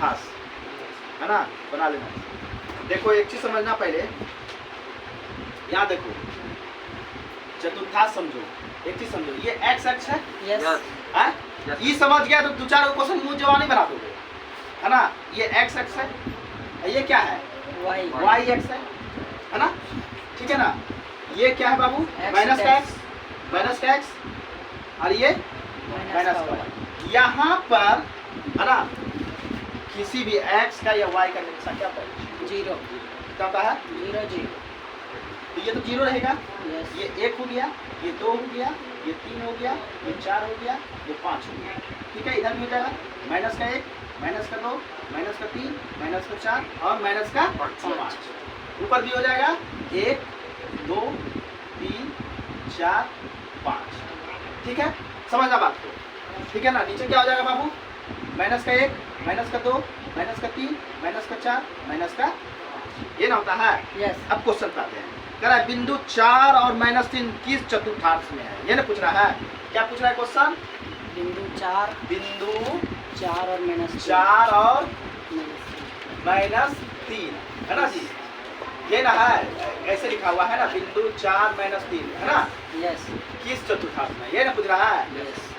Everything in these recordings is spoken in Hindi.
चतुर्थांश, है ना, बना लेना। देखो एक चीज समझना पहले, यहाँ देखो चतुर्थांश समझो, एक चीज समझो, ये एक्स एक्स है, ये समझ गया तो दो चार क्वेश्चन मुंह जवाब नहीं बना दोगे, है ना। ये एक्स एक्स है, ये क्या है, वाई एक्स है ना, ठीक है ना। ये क्या है बाबू, माइनस का एक्स, माइनस का एक्स, और ये माइनस का वाई। यहाँ पर है ना किसी भी एक्स का या वाई का निशान क्या होता है, जीरो, क्या होता है, जीरो जीरो। तो ये तो जीरो रहेगा, यस, ये एक हो गया, ये दो हो गया, ये तीन हो गया, ये चार हो गया, ये पाँच हो गया, ठीक है। इधर भी हो जाएगा माइनस का एक, माइनस का दो, माइनस का तीन, माइनस का चार और माइनस का पाँच। ऊपर भी हो जाएगा एक, दो, तीन, चार, पाँच, ठीक है, समझना बात को, ठीक है ना। नीचे क्या हो जाएगा बाबू, माइनस का एक, माइनस का दो, माइनस का तीन, माइनस का चार, माइनस का, ये ना होता है। यस। अब क्वेश्चन पे आते हैं, कह रहा है बिंदु 4 और -3 किस चतुर्थांश में है, ये ना पूछ रहा है। क्या पूछ रहा है क्वेश्चन, बिंदु 4, बिंदु 4 और -3, 4 और -3, -3, है ना जी, ये ना है, ऐसे लिखा हुआ है ना, बिंदु 4 -3, है ना, यस, किस चतुर्थांश में, ये ना पूछ रहा है, यस,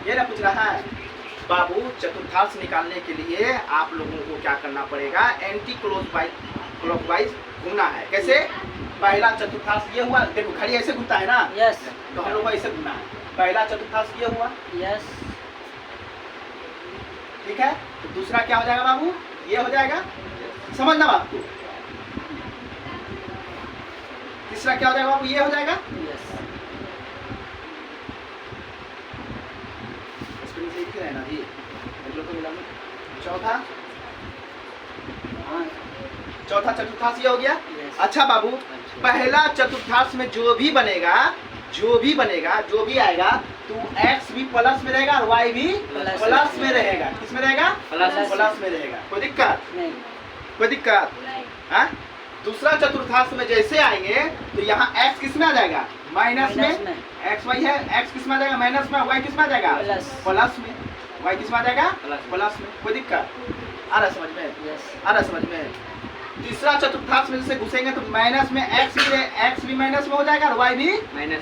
ये ना पूछ रहा है। बाबू चतुर्थांश निकालने के लिए आप लोगों को क्या करना पड़ेगा, एंटी क्लॉकवाइज घूमना है। कैसे, पहला चतुर्थांश ये हुआ, देखो घड़ी ऐसे घूमता है ना, यस, तो हम लोग को ऐसे घूमना है। पहला चतुर्थांश ये हुआ, यस, ठीक है, तो दूसरा क्या हो जाएगा बाबू, ये हो जाएगा, समझना बात को। तीसरा क्या हो जाएगा बाबू, ये हो जाएगा, यस, है ना जी। चौथा, हाँ, चौथा चतुर्थांश ये हो गया। यस। अच्छा बाबू, पहला चतुर्थांश में जो भी बनेगा, जो भी आएगा, तो x भी प्लस में रहेगा और y भी प्लस में रहेगा। किस में रहेगा, प्लस में रहेगा। कोई दिक्कत, नहीं, कोई दिक्कत, हाँ। दूसरा चतुर्थांश में जैसे आएंगे तो यहाँ x किस में आ जाएगा, माइनस में, एक्स वाई है, x किस में आ जाएगा, माइनस में, y किस में आ जाएगा, प्लस में, y किस में आ जाएगा, प्लस में। कोई दिक्कत आ रहा समझ में, यस, आ रहा समझ में। तीसरा चतुर्थांश में जैसे घुसेंगे तो माइनस में x भी माइनस में हो जाएगा और y भी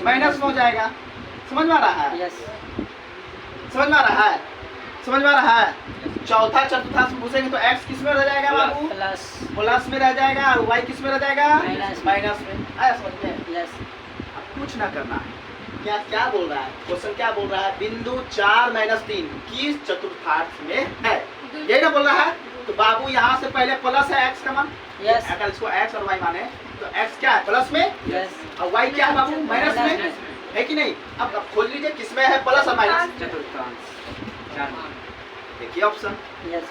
माइनस में हो जाएगा। समझ में आ रहा है, यस, समझ में आ रहा है, समझ में आ रहा है। चौथा चतुर्थांश में घुसेंगे तो x किस में रह जाएगा बाबू, प्लस में रह जाएगा और y किस में रह जाएगा, माइनस में। आया समझ में, यस। अब कुछ ना करना है। क्या क्या बोल रहा है क्वेश्चन, क्या बोल रहा है, बिंदु 4 -3 किस चतुर्थांश में है, यही ना बोल रहा है। तो बाबू यहाँ से पहले प्लस है x का मान, यस, अगर इसको x और y माने तो x क्या है, प्लस में, यस, और y क्या है बाबू, माइनस में, है कि नहीं। अब खोल लीजिए किसमें है प्लस और माइनस, चतुर्थांश, देखिए ऑप्शन। यस,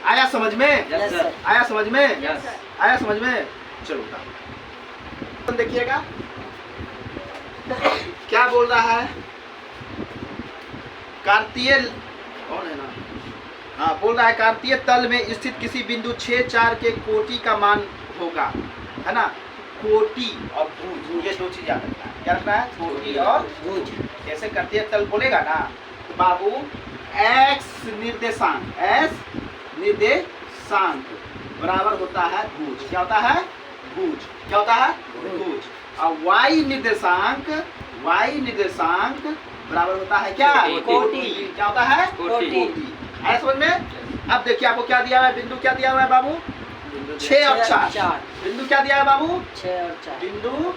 आया समझ में, यस सर, आया समझ में, यस, आया समझ में। चलो बताओ, देखिएगा क्या बोल रहा है, कार्तीय, कौन है ना, हाँ बोल रहा है कार्तीय तल में स्थित किसी बिंदु 6 4 के कोटि का मान होगा, है ना। कोटि और भुज, ये दो चीज याद रखना है। क्या रखना है, कोटि और भुज। जैसे कार्तीय तल बोलेगा ना तो बाबू x निर्देशांक, s निर्देशांक बराबर होता है भुज। क्या होता है, भुज। क्या होता है, भुज। और y निर्देशांक बराबर होता है क्या, कोटि। क्या होता है, कोटि। आया समझ में। अब देखिए आपको क्या दिया हुआ है, बिंदु क्या दिया हुआ है बाबू, 6 और 4। बिंदु क्या दिया है बाबू, 6 और 4, बिंदु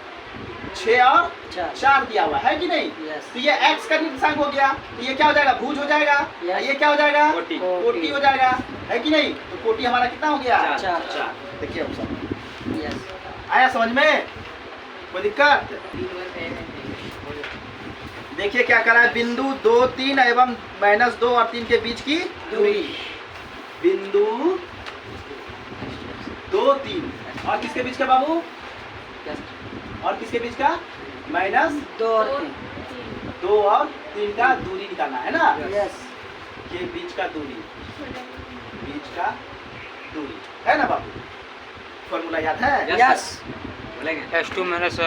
6 और 4 दिया हुआ है कि नहीं। यस, तो ये x का निर्देशांक हो गया, तो ये क्या हो जाएगा, भुज हो जाएगा। यस, ये क्या हो जाएगा, कोटि, कोटि हो जाएगा, है कि नहीं। तो कोटि हमारा कितना हो गया, 4। देखिए ऑप्शन। यस, आया समझ में, कोई दिक्कत। देखिए क्या करा है, बिंदु 2 3 एवं -2 और 3 के बीच की दूरी, बिंदु 2 3 और किसके बीच का बाबू, और किसके बीच का, -2 और 3, 2 और 3 का दूरी निकालना है ना। यस, ये बीच का दूरी, बीच का दूरी है ना बाबू, फॉर्मूला याद है, यस, बोलेंगे S2 - X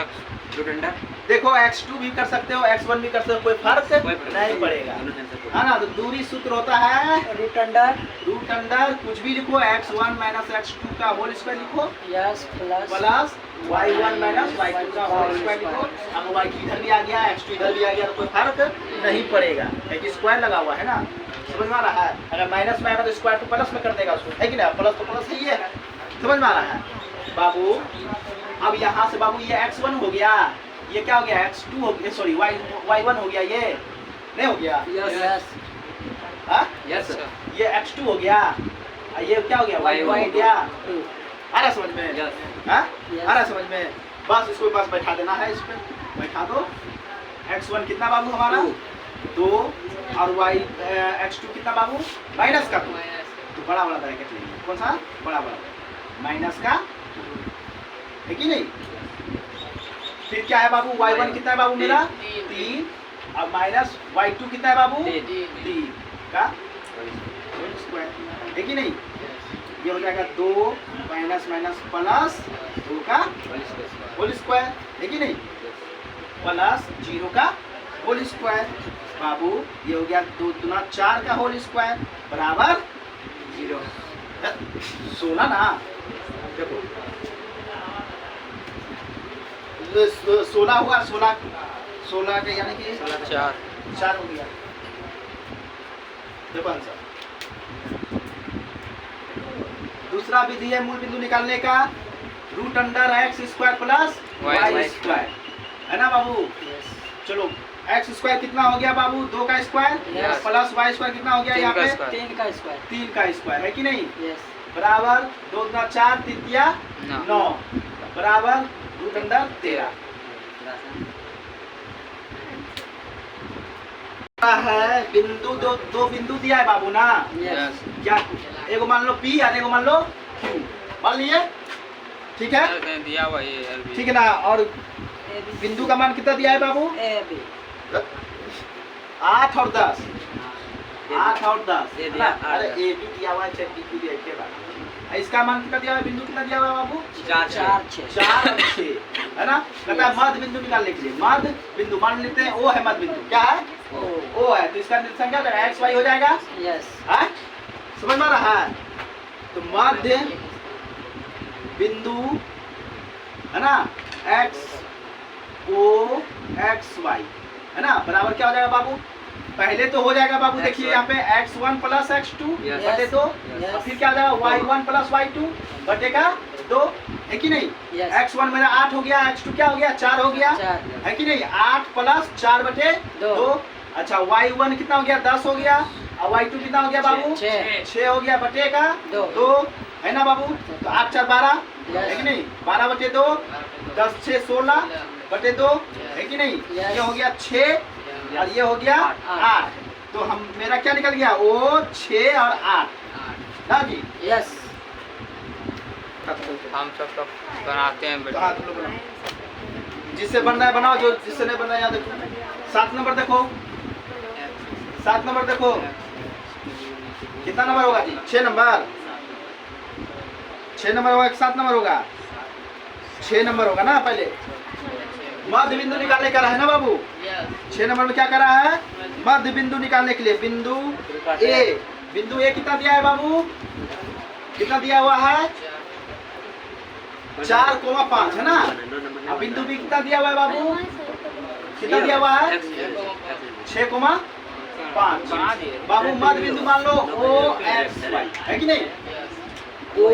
रूट अंडर देखो x2 भी कर सकते हो, x1 भी कर सकते हो, कोई फर्क नहीं पड़ेगा, है ना। तो दूरी सूत्र होता है रूट अंडर रूट अंडर कुछ भी लिखो, x1 माइनस x2 का होल स्क्वायर लिखो, yes plus plus y1 minus y2 का होल स्क्वायर लिखो। अब y इधर भी आ गया, x2 इधर भी आ गया, तो कोई फर्क नहीं पड़ेगा, क्योंकि स्क्वायर लगा हुआ है ना। समझ में आ रहा है? अगर माइनस में आएगा तो स्क्वायर तो प्लस में कर देगा उसको, है कि नहीं? प्लस तो प्लस ही है। समझ में आ रहा है बाबू? अब यहाँ से बाबू ये x1 हो गया, ये क्या हो गया x2 हो गया, सॉरी y1 हो गया, ये नहीं हो गया, यस हाँ? यस ये x2 हो गया, ये क्या हो गया y1 हो गया। आ रहा समझ में? हाँ? आ रहा समझ में? बस इसको बस बैठा देना है, इस पे बैठा दो। x1 कितना बाबू हमारा 2 और y x2 कितना बाबू माइनस का 2, तो बड़ा वाला ब्रैकेट लेंगे, कौन सा बड़ा वाला माइनस का, है कि नहीं? फिर क्या है बाबू y1 कितना है बाबू मेरा 3 और माइनस y2 कितना है बाबू 3 का स्क्वायर, है कि नहीं? ये हो जाएगा 2 माइनस माइनस प्लस 2 का होल स्क्वायर, है कि नहीं? प्लस 0 का होल स्क्वायर बाबू, ये हो गया 2 दूना 4 का होल स्क्वायर बराबर 0। 16 ना, देखो 16 हुआ, 16 का यानी कि 4 हो गया। देखो आंसर। दूसरा विधि है मूल बिंदु निकालने का, root under x square plus y square, है ना बाबू? चलो एक्स स्क्वायर कितना हो गया बाबू 2 का स्क्वायर, प्लस वाई स्क्वायर कितना हो गया यहाँ पे 3 का स्क्वायर, 3 का स्क्वायर, है कि नहीं? यस बराबर 2 दूना 4 3 तिया 9 बराबर रूट अंडर 13 है। बिंदु दो बिंदु दिया है बाबू ना, यस क्या एगो मान लो P और एगो मान लो Q, मान लिए, ठीक है? दिया हुआ ये ठीक है ना। और बिंदु का मान कितना दिया है बाबू ए बी 8 और 10, 8 और 10, ये है दिया, ना? अरे ए बी दिया हुआ है, चाहे P दिया है, क्या बात है? इसका मान कितना दिया हुआ है, बिंदु कितना दिया हुआ है बाबू 4 6 4 और 6, है ना? कहता है मध्य बिंदु निकालने के लिए, मध्य बिंदु मान लेते हैं O है मध्य बिंदु, क्या है O है, तो इसका संख्या क्या x y हो जाएगा, यस है? समझ में आ रहा है? तो मध्य बिंदु है ना x O x y, है ना, बराबर क्या हो जाएगा बाबू? पहले तो हो जाएगा बाबू, देखिए यहाँ पे x1 प्लस x2 बटे 2, और फिर क्या हो जाएगा y1 प्लस y2 बटे का 2, है कि नहीं? x1 मेरा 8 हो गया, x2 क्या हो गया 4 हो गया, है कि नहीं? 8 प्लस 4 बटे 2। अच्छा y1 कितना हो गया 10 हो गया, और y2 कितना हो गया बाबू 6 हो गया बटे का 2, है ना बाबू? तो 8 4 12, है कि नहीं? 12 बटे 2, 10 6 16 बटे 2, है कि नहीं? ये हो गया 6 और ये हो गया 8, तो हम मेरा क्या निकल गया O 6 और 8 ना जी? यस हम सब तो बनाते हैं तो हाथ लोग बनाओ, जिससे बन रहा है बनाओ, जो जिससे नहीं बन रहा है यहाँ देखो। 7 नंबर देखो, 7 नंबर देखो, कितना नंबर होगा जी? 6 नंबर, 6 नंबर होगा कि 7 नंबर होगा? 6 नंबर होगा ना। पहले मध्य बिंदु निकालने का है ना बाबू, 6 नंबर में क्या कर रहा है? मध्य बिंदु निकालने के लिए बिंदु ए कितना दिया है बाबू, कितना दिया हुआ है 4,5, है ना? अब बिंदु बी कितना दिया हुआ है बाबू, कितना दिया हुआ है 6,5 बाबू। मध्य बिंदु मान लो O x y, है कि नहीं? O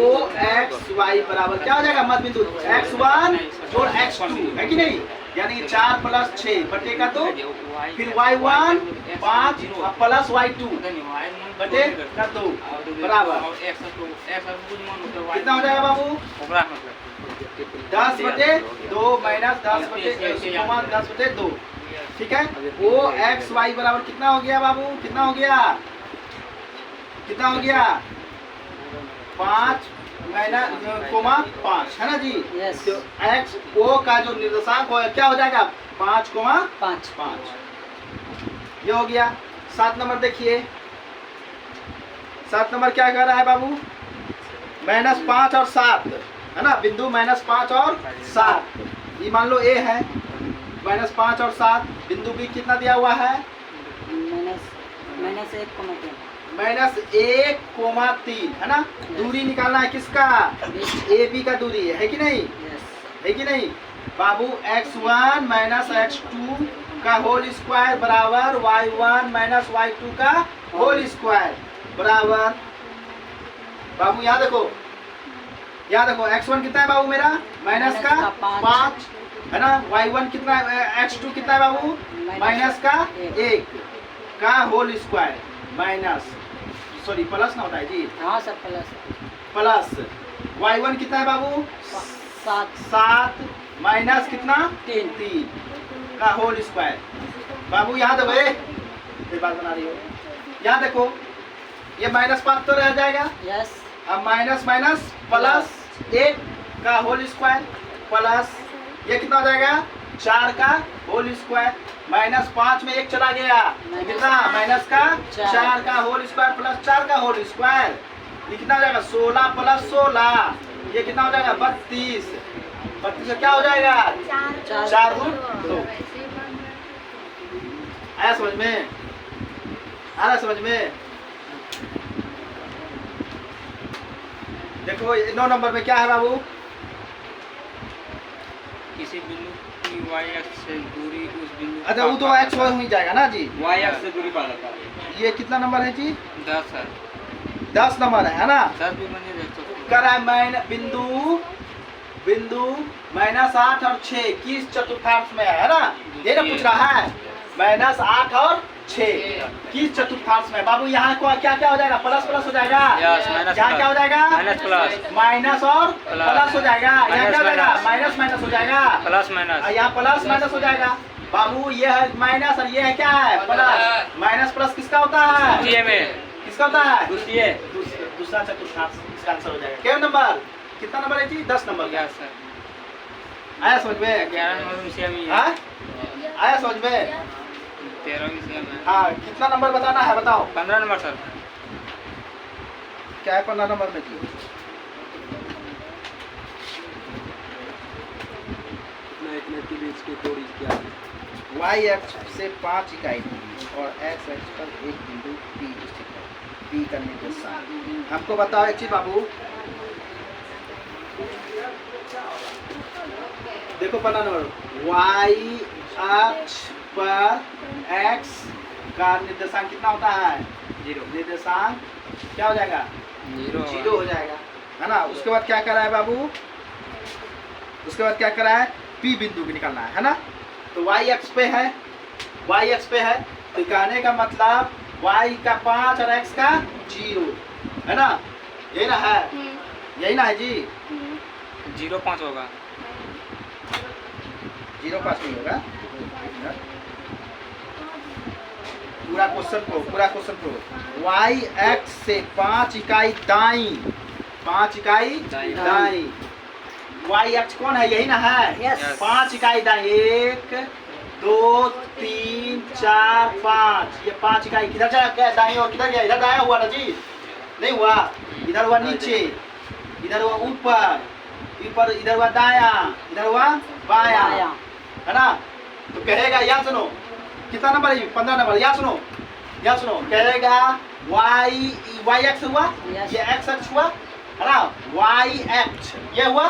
x y बराबर क्या हो जाएगा मध्य बिंदु x1 जोड़ x2, है कि नहीं? यानी 4 प्लस 6 बटे का 2, फिर y1 5 और प्लस y2 बटे का 2 बराबर कितना हो जाएगा बाबू 10 बटे 2 माइनस 10 बटे 2, ठीक है? O x y बराबर कितना हो गया बाबू, कितना हो गया, कितना हो गया 5 माइनस कोमा 5, है ना जी? यस तो x O का जो निर्देशांक हो क्या हो जाएगा 5,5, 5 ये हो गया। 7 नंबर देखिए, 7 नंबर क्या कर रहा है बाबू, -5 और 7, है ना? बिंदु -5 और 7, ये मान लो A है, -5 और 7, बिंदु बी कितना दिया हुआ है? माइनस 1,3 -1,3 है ना। दूरी निकालना है किसका? ए बी का दूरी है कि नहीं? यस है कि नहीं बाबू? x1 - x2 का होल स्क्वायर बराबर y1 - y2 का होल स्क्वायर बराबर। बाबू यहाँ देखो x1 कितना है बाबू मेरा? माइनस का माइनस का 5 है ना। y1 कितना है? x2 कितना है बाबू? माइनस का 1 का होल स्क्वायर माइनस प्लस ना होता है जी, हाँ सर प्लस y1 कितना है बाबू? 7 माइनस कितना? 3 का होल स्क्वायर। बाबू यहाँ देखो, ये बात बना रही हो, यहाँ देखो ये -5 तो रह जाएगा। यस अब माइनस प्लस 1 का होल स्क्वायर प्लस ये कितना हो जाएगा? 4 का होल स्क्वायर -5 में 1 चला गया, कितना? माइनस का 4 का होल स्क्वायर प्लस 4 का होल स्क्वायर, ये कितना हो जाएगा? 16 प्लस 16, ये कितना हो जाएगा? 32 से क्या हो जाएगा? 4 2। आया समझ में? आ रहा समझ में? देखो 9 नंबर में क्या है बाबू? किसी बिंदु की y अक्ष से दूरी उस बिंदु अच्छा वो तो x हो ही जाएगा ना जी। y अक्ष से दूरी पा जाता है। ये कितना नंबर है जी? 10 है। 10 नंबर है ना। 10 भी बने देख सकते हो। कर है बिंदु -8 और 6 किस चतुर्थांश में है ना, ये ना पूछ रहा है। -8 और 6 किस चतुर्थांश में? बाबू यहाँ को क्या क्या हो जाएगा? प्लस हो जाएगा। यस, माइनस यहाँ क्या हो जाएगा? माइनस प्लस माइनस और प्लस हो जाएगा। यहाँ क्या हो जाएगा? माइनस माइनस हो जाएगा, प्लस माइनस। यहाँ प्लस माइनस हो जाएगा। बाबू ये है माइनस और ये है क्या है? प्लस। माइनस प्लस किसका होता है? द्वितीय में किसका होता है? द्वितीय। दूसरा चतुर्थांश इसका आंसर हो जाएगा। क्या नंबर? कितना नंबर है जी? 10 नंबर का। Yes sir. आया समझ में? 11 नंबर विषय में है। हाँ? आया समझ में? 13 विषय में। हाँ कितना नंबर बताना है बताओ? 15 नंबर सर। क्या है 15 नंबर में जी? इतने के बीच की दूरी क्या है? y अक्ष से 5 इकाई दूरी और x अक्ष पर एक बिंदु P स्थित है। P का निर्देशांक हमको बताओ एक चीज बाबू। देखो 15 नंबर y अक्ष पर x का निर्देशांक कितना होता है? 0। निर्देशांक क्या हो जाएगा? 0 हो जाएगा, है ना। उसके बाद क्या करा है बाबू? उसके बाद क्या करा है? P बिंदु की निकालना है ना। तो y अक्ष पे है, तो कहने का मतलब y का 5 और x का 0 है ना। यही ना है, यही ना है जी। 0.5 होगा। 0.5 नहीं होगा। पूरा क्वेश्चन को y अक्ष से 5 इकाई दाईं, 5 इकाई दाईं। y अक्ष कौन है? यही ना है। यस 5 इकाई दाईं, 1 2 3 4 5, ये 5 इकाई किधर जा दाईं और किधर गया? इधर दाया हुआ ना जी, नहीं हुआ। इधर हुआ नीचे, इधर हुआ ऊपर, इधर हुआ दाया, इधर हुआ बाया, है ना। तो कहेगा, यहाँ सुनो कितना नंबर है? 15 नंबर। यहाँ सुनो कहेगा y अक्ष हुआ, ये x अक्ष हुआ, है ना। y अक्ष ये हुआ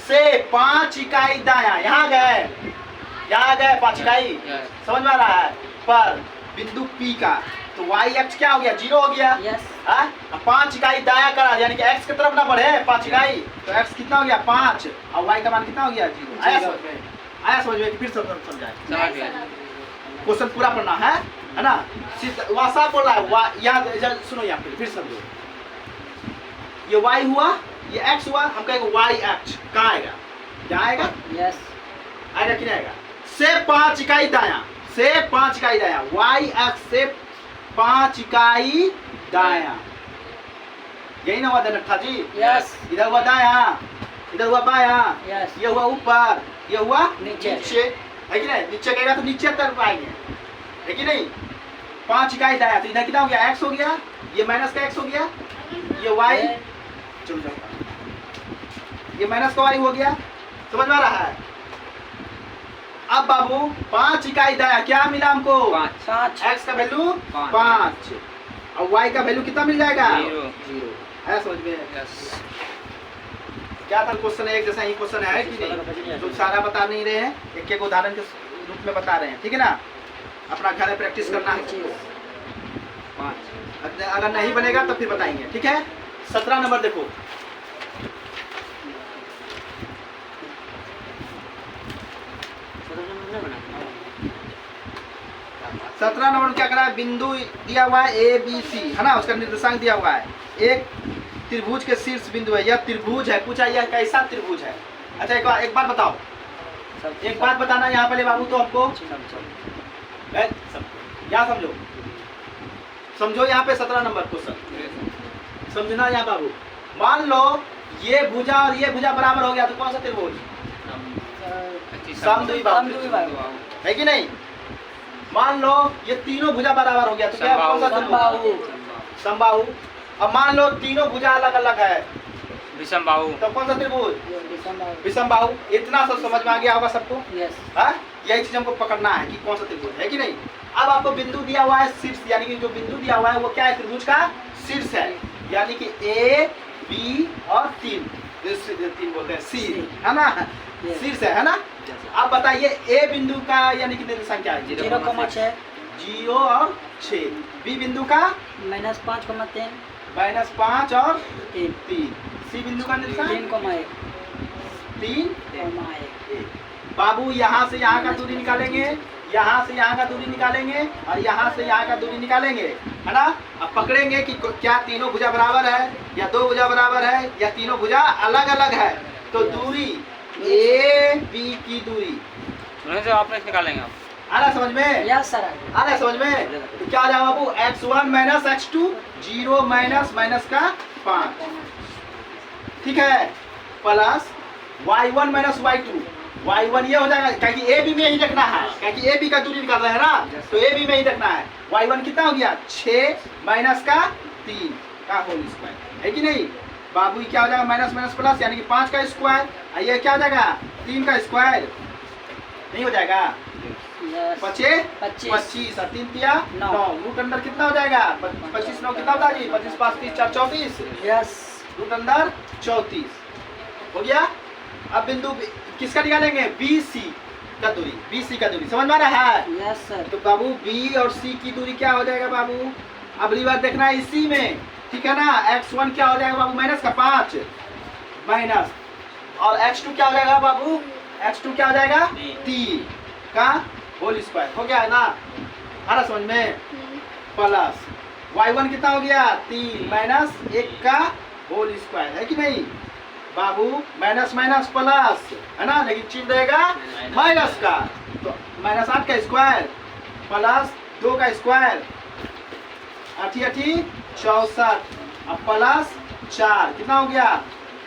से 5 इकाई दाया, यहाँ गए 5 इकाई, समझ में आ रहा है? पर बिंदु P का तो y अक्ष क्या हो गया? 0 हो गया। यस 5 इकाई दाया करा, यानी कि x की तरफ ना बढ़े 5 इकाई, तो x कितना हो गया? 5 और y का मान कितना हो गया? 0। आया समझ में? फिर समझाए। समझ गया। क्वेश्चन पूरा पढ़ना है ना। वहाँ साफ बोल रहा है। यहाँ सुनो, यहाँ फिर समझो। ये y हुआ, ये x हुआ, हम कहेंगे y अक्ष कहाँ आएगा? क्या आएगा? यस आएगा कि नहीं आएगा? से 5 इकाई दाया, से 5 इकाई दाया, y अक्ष से 5 इकाई दाया। यही ना हुआ धनठा जी? यस इधर हुआ दाया, इधर हुआ बाया, यस ये हुआ ऊपर, ये हुआ नीचे। है कि नहीं? नीचे कहेगा तो नीचे तरफ आएंगे, है कि नहीं। 5 इकाई दाया, तो इधर कितना हो गया? x हो गया, ये माइनस का x हो गया, ये y, चलो जाओ, ये माइनस का y हो गया। समझ में आ रहा है? अब बाबू 5 इकाई दाया, क्या मिला हमको? 5 x का वैल्यू पाँच। 5 और y का वैल्यू कितना मिल जाएगा? 0। 0 है, समझ में? यस। क्या था क्वेश्चन? एक जैसा ही क्वेश्चन है कि नहीं? तो सारा बता नहीं रहे हैं, एक एक उदाहरण के रूप में बता रहे हैं, ठीक है ना? अपना घर में प्रैक्टिस करना है। 5 अगर नहीं बनेगा तो फिर बताएंगे, ठीक है? 17 नंबर देखो। 17 नंबर क्या करा है? बिंदु दिया हुआ है ए बी सी, है ना? उसका निर्देशांक दिया हुआ है। एक त्रिभुज के शीर्ष बिंदु है, यह त्रिभुज है। पूछा यह कैसा त्रिभुज है? अच्छा एक बात बताओ, एक बात बताना यहाँ पहले बाबू तो हमको यहाँ समझो, समझो यहाँ पे 17 नंबर क्वेश्चन समझना यहाँ बाबू। मान लो ये भुजा और ये भुजा बराबर हो गया तो कौन सा त्रिभुज? समद्विबाहु है कि नहीं? मान लो ये तीनों भुजा बराबर हो गया तो क्या कौन सा त्रिभुज? समबाहु। अब मान लो तीनों भुजा अलग अलग है विषमबाहु। तो कौन सा त्रिभुज? विषमबाहु। इतना सब समझ में आ गया होगा सबको? हाँ, यही चीज हमको पकड़ना है कि कौन सा त्रिभुज है कि नहीं। अब आपको बिंदु दिया हुआ है शीर्ष, यानी कि जो बिंदु दिया हुआ है वो क्या है? त्रिभुज का शीर्ष है, यानी कि ए बी और 3 बोलते हैं सी, है ना? शीर्ष है ना? अब बताइए ए बिंदु का यानी कि निर्देशांक क्या है? 0,6 0 और 6। बी बिंदु का -5,3 -5 और 3 3। सी बिंदु का निर्देशांक 3,1 3 बाबू यहाँ से यहाँ का दूरी निकालेंगे, यहाँ से यहाँ का दूरी निकालेंगे और यहाँ से यहाँ का दूरी निकालेंगे, है ना? अब पकड़ेंगे कि क्या तीनों भुजा बराबर है या दो भुजा बराबर है या तीनों भुजा अलग अलग है। तो दूरी ए बी की दूरी से आपने निकालेंगे आप। आ रहा समझ में? Yes sir. आ रहा समझ में? तो क्या आ जाएगा बाबू? x1 माइनस x2 0 माइनस का 5, ठीक है, plus y1 minus y2। y1 ये हो जाएगा क्योंकि ए बी में ही रखना है, क्योंकि ए बी का दूरी निकाल रहे हैं ना, तो ए बी में ही रखना है। y1 कितना हो गया? 6 माइनस का 3 का होल स्क्वायर, है कि नहीं बाबू? क्या हो जाएगा? माइनस माइनस प्लस, यानी कि 5 का स्क्वायर, ये क्या हो जाएगा? 3 का स्क्वायर, नहीं हो जाएगा? 25 और 3 दिया 9। रूट अंदर कितना हो जाएगा? 25 9 कितना होता है जी? 25 5 30 4 34। यस, रूट अंदर 34 हो गया। अब बिंदु किसका निकालेंगे? बी सी का दूरी, बी सी का दूरी समझ में आ रहा है? Yes sir. तो बाबू बी और सी की दूरी क्या हो जाएगा बाबू? अगली बार देखना है इसी में, ठीक है ना? x1 क्या हो जाएगा बाबू? माइनस का 5 माइनस, और x2 क्या हो जाएगा बाबू? x2 क्या हो जाएगा? 3 का होल स्क्वायर, हो गया है ना? आ रहा समझ में? प्लस y1 कितना हो गया? 3 माइनस 1 का होल स्क्वायर, है कि नहीं बाबू? माइनस माइनस प्लस, है ना? लेकिन चिन्ह रहेगा माइनस का, तो माइनस 8 का स्क्वायर प्लस 2 का स्क्वायर, 8 8 64 अब प्लस 4 कितना हो गया?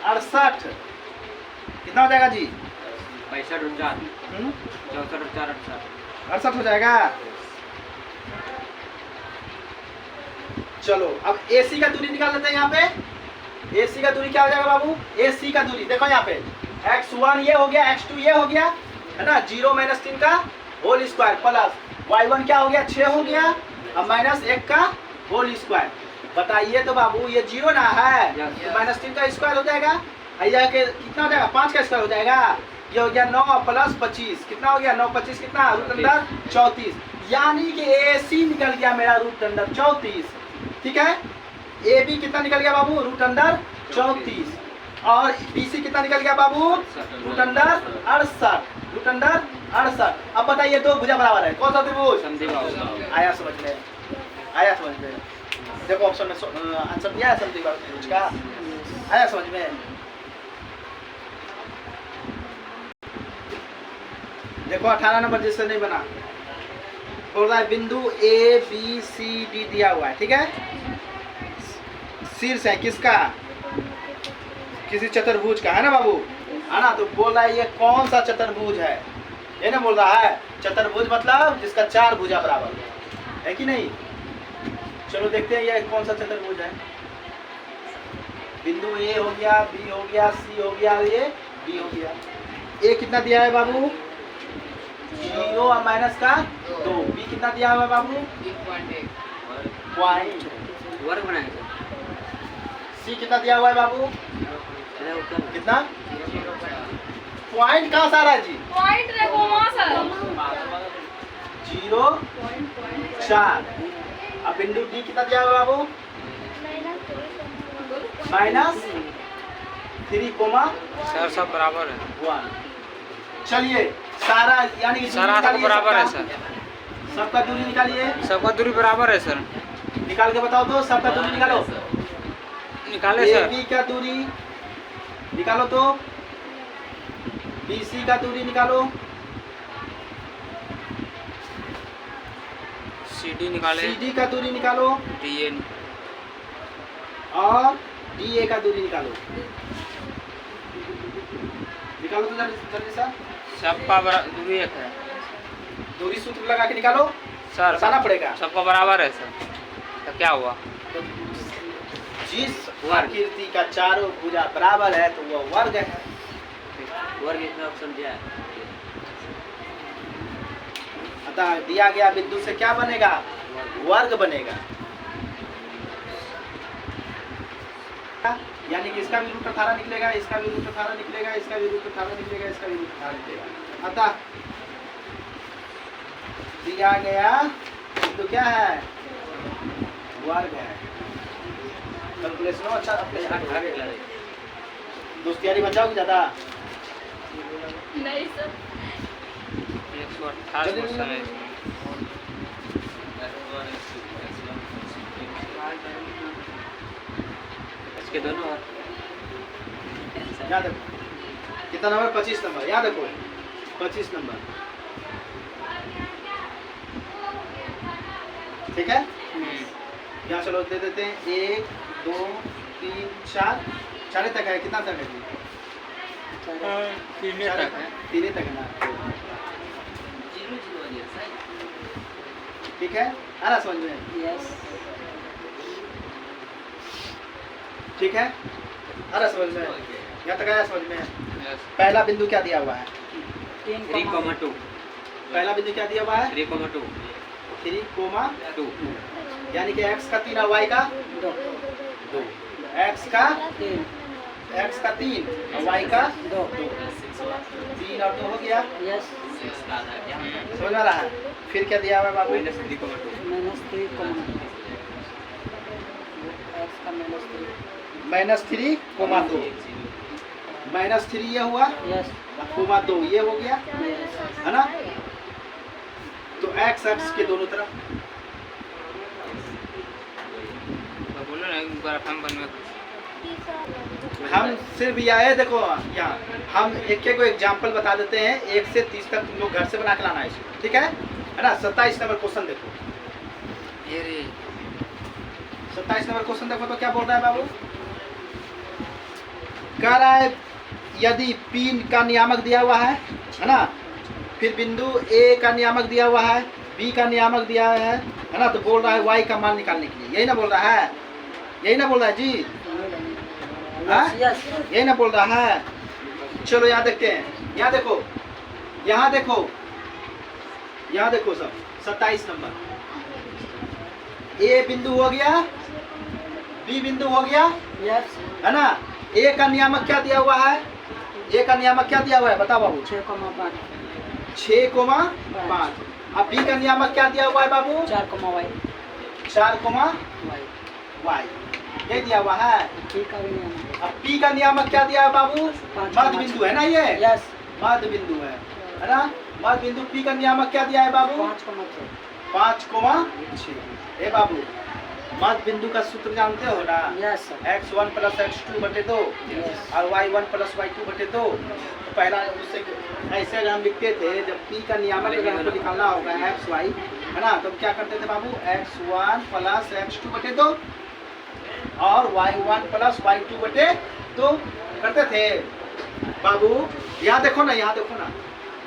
68। कितना हो जाएगा जी? 65 और 4 64 और 4 68 हो जाएगा। चलो अब AC का दूरी निकाल लेते हैं। यहाँ पे AC का दूरी क्या हो जाएगा बाबू? AC का दूरी देखो यहाँ पे x1 ये हो गया, x2 ये हो गया, है ना? 0 माइनस 3 का होल स्क्वायर प्लस y1 क्या हो गया? 6 हो गया, अब माइनस 1 का होल स्क्वायर। बताइए तो बाबू ये 0 ना है, तो माइनस 3 का स्क्वायर हो जाएगा, के कितना हो जाएगा? 5 का स्क्वायर हो जाएगा। ये हो गया 9 प्लस 25 कितना हो गया? 9 25 कितना? रूट अंदर 34, यानी कि AC निकल गया मेरा रूट अंदर 34, ठीक है? AB कितना निकल गया बाबू? रूट अंदर 34, और BC कितना निकल गया बाबू? रूट अंदर 68, रूट अंदर 68। अब बताइए दो भुजा बराबर है, कौन सा त्रिभुज? आया समझ में? आया समझ में? देखो ऑप्शन में आंसर दिया है समझिए त्रिभुज का, आया समझ में? देखो 18 नंबर जिससे नहीं बना, बोल रहा है बिंदु A B C D दिया हुआ है, ठीक है? शीर्ष है किसका? किसी चतुर्भुज का, है ना बाबू? है ना? तो बोल रहा है ये कौन सा चतुर्भुज है, ये ना बोल रहा है? चतुर्भुज मतलब जिसका 4 भुजा बराबर है कि नहीं? चलो देखते हैं ये कौन सा चतुर्भुज है। बिंदु A हो गया, B हो गया, C हो गया, ये B हो गया। A कितना दिया है बाबू? 0 और माइनस का 2। बी कितना दिया हुआ है बाबू? पॉइंट। वर्ग बनाएंगे सर। सी कितना दिया हुआ है बाबू? कितना? पॉइंट कहाँ सारा है जी? 0.4। अब बिंदु डी कितना दिया हुआ है बाबू? -3, सर सब बराबर है। 1। चलिए सारा यानी कि सर आधा निकालिए बराबर है सबका। सर। सबका दूरी निकालिए। सबका दूरी बराबर है सर। निकाल के बताओ तो, सबका दूरी निकालो। निकाले ए सर। बी का दूरी निकालो तो, बी सी का दूरी निकालो, CD निकाले। सी डी का दूरी निकालो DA और डी ए का दूरी निकालो। निकालो तो जल्दी सा। सबका दूरी एक है दूरी सूत्र लगा के निकालो, सर। बताना पड़ेगा। सबका बराबर है सर। तो क्या हुआ? जिस आकृति का चारों भुजा बराबर है तो वह वर्ग है। वर्ग इसमें ऑप्शन दिया है। अतः दिया गया बिंदु से क्या बनेगा? वर्ग बनेगा। यानी कि इसका भी रूट 18 निकलेगा, इसका भी रूट 18 निकलेगा, इसका भी रूट 18 निकलेगा, इसका भी रूट 18 निकलेगा। अतः दिया गया बिंदु क्या है? वर्ग है। कैलकुलेशन अच्छा अपने आगे दोस्तियारी बचाओगे ज्यादा। 128 क्वेश्चन है इसमें। इसके दोनों याद रखो कितना नंबर? 25 नंबर। याद रखो 25 नंबर। ठीक है, यहाँ चलो दे देते हैं 1 2 3 4 4 तक है। कितना तक है जी? 3 4 तक है। 3 तक है ना? ठीक है, आ रहा समझ में? यस। ठीक है, आ रहा समझ में? यहाँ तक आया समझ में? यस। पहला बिंदु क्या दिया हुआ है? 3,2 पहला बिंदु क्या दिया हुआ है? 3,2 3,2 यानी कि x का 3 और y का 2 2। x का 3 और y का 2 3 और 2 हो गया। यस। समझ आ रहा है? फिर क्या दिया हुआ है बाबू? -3 x का -3 -3,2 -3 ये हुआ यस। और कोमा 2 ये हो गया, यस। है ना? तो x के दोनों तरफ बोलो ना एक बार हम बनवे। हम सिर्फ यह देखो यहाँ हम एक एक एग्जाम्पल बता देते हैं। 1 से 30 तक तुम लोग घर से बना के लाना है इसको, ठीक है ना? 27 नंबर क्वेश्चन देखो। ये रे 27 नंबर क्वेश्चन देखो तो क्या बोल रहा है बाबू? कह रहा है यदि P का नियामक दिया हुआ है ना? फिर बिंदु A का नियामक दिया हुआ है, B का नियामक दिया है ना? तो बोल रहा है y का मान निकालने के लिए। यही ना बोल रहा है? यही ना बोल रहा है जी? हाँ? यस। यही ना बोल रहा है? चलो यहाँ देखते हैं। यहाँ देखो, यहाँ देखो, यहाँ देखो सब 27 नंबर। A बिंदु हो गया, B बिंदु हो गया, यस। है ना? A का नियामक क्या दिया हुआ है? A का नियामक क्या दिया हुआ है? बताओ बाबू। 6,5 6,5। अब B का नियामक क्या दिया हुआ है बाबू? 4,y 4,y ये दिया हुआ है। ठीक का भी नहीं है। अब P का नियामक क्या दिया है बाबू? 5,6 मध्य बिंदु है ना? ये यस। मध्य बिंदु है ना? मध्य बिंदु P का नियामक क्या दिया है बाबू? 5,6 5,6। ए बाबू मध्य बिंदु का सूत्र जानते हो ना? Yes sir. x1 + x2/2 yes. और y1 + y2/2। तो पहला उससे ऐसे अगर हम लिखते थे, जब P का नियामक अगर हमको निकालना होगा x y, है ना? तो क्या करते थे बाबू? x1 + x2/2 और y1 + y2/2 करते थे बाबू। यहाँ देखो ना, यहाँ देखो ना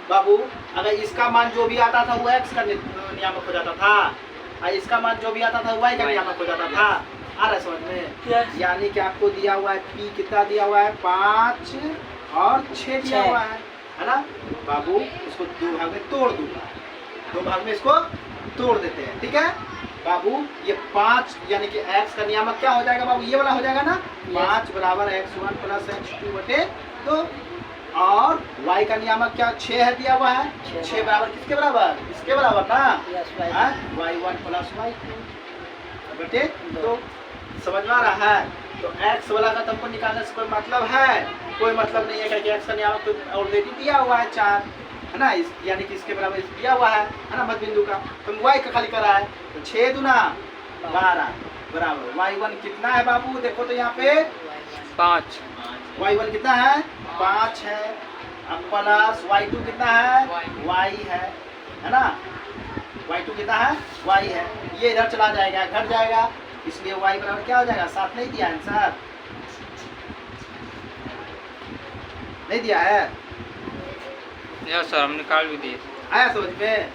बाबू, अगर इसका मान जो भी आता था वो x का नियामक हो जाता था और इसका मान जो भी आता था y का नियामक हो जाता था। आ रहा है समझ में? यानी कि आपको दिया हुआ है P कितना दिया हुआ है? 5 और 6 दिया हुआ है है ना बाबू, इसको दो भाग में तोड़ दूंगा, दो भाग में इसको तोड़ देते हैं, ठीक है बाबू। ये 5 यानी कि x का नियामक क्या हो जाएगा बाबू, ये वाला हो जाएगा ना, 5 बराबर x1 प्लस x2 बटे 2, और y का नियामक क्या 6 है दिया हुआ है, 6 बराबर किसके बराबर, इसके बराबर ना, y1 प्लस y2 बटे 2। समझ में आ रहा है। तो x वाला का तुमको निकालने से कोई मतलब है, कोई मतलब नहीं है, क्योंकि x का नियामक तो ऑलरेडी दिया हुआ है 4, है ना, इस यानी कि इसके बराबर दिया हुआ है ना मध्य बिंदु का, तुम y का खाली करा है, तो 6 दूना 12 बराबर y1 कितना है बाबू, देखो तो यहाँ पे 5 y1 कितना है 5 है, अब प्लस y2 कितना है y है ना, y2 कितना है y है, ये इधर चला जाएगा घट जाएगा, इसलिए y बराबर क्या हो जाएगा 7 नहीं दिया आंसर, नहीं दिया है, यस सर हम निकाल भी दिए। आया समझ में।